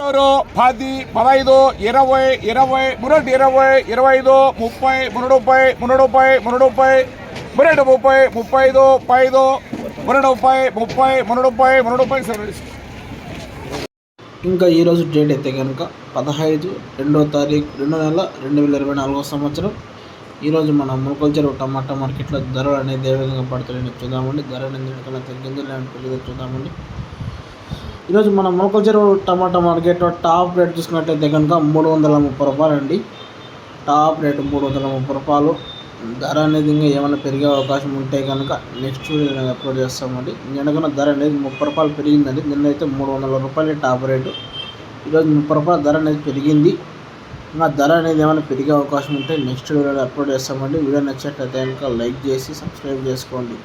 10, 15, 20, 20, 20, 25, 30, 30, 30, 30, 35, 30, ఇంకా ఈరోజు డేట్ అయితే కనుక 15/2/2024 ఈరోజు మన ములకల్చెరు టమాటా మార్కెట్లో ధరలు అనేది ఏ విధంగా పడుతున్నాయని చూద్దామండి. ధర అనేది ఎక్కడైనా తగ్గింది లేదంటే పెరిగిందో చూద్దామండి. ఈరోజు మన ములకల్చెరు టమాటా మార్కెట్లో టాప్ రేట్ చూసుకున్నట్టయితే కనుక 330 రూపాయలు అండి. టాప్ రేటు 330 రూపాయలు. ధర అనేది ఇంకా ఏమైనా పెరిగే అవకాశం ఉంటే కనుక నెక్స్ట్ వీడియో అప్లోడ్ చేస్తామండి. నిన్నకన్నా ధర అనేది 30 రూపాయలు పెరిగిందండి. నిన్నైతే 300 రూపాయలు టాప్ రేటు. ఈరోజు 30 రూపాయల ధర అనేది పెరిగింది. ఇంకా ధర అనేది ఏమైనా పెరిగే అవకాశం ఉంటే నెక్స్ట్ వీడియోలో అప్లోడ్ చేస్తామండి. వీడియో నచ్చినట్లయితే కనుక లైక్ చేసి సబ్స్క్రైబ్ చేసుకోండి.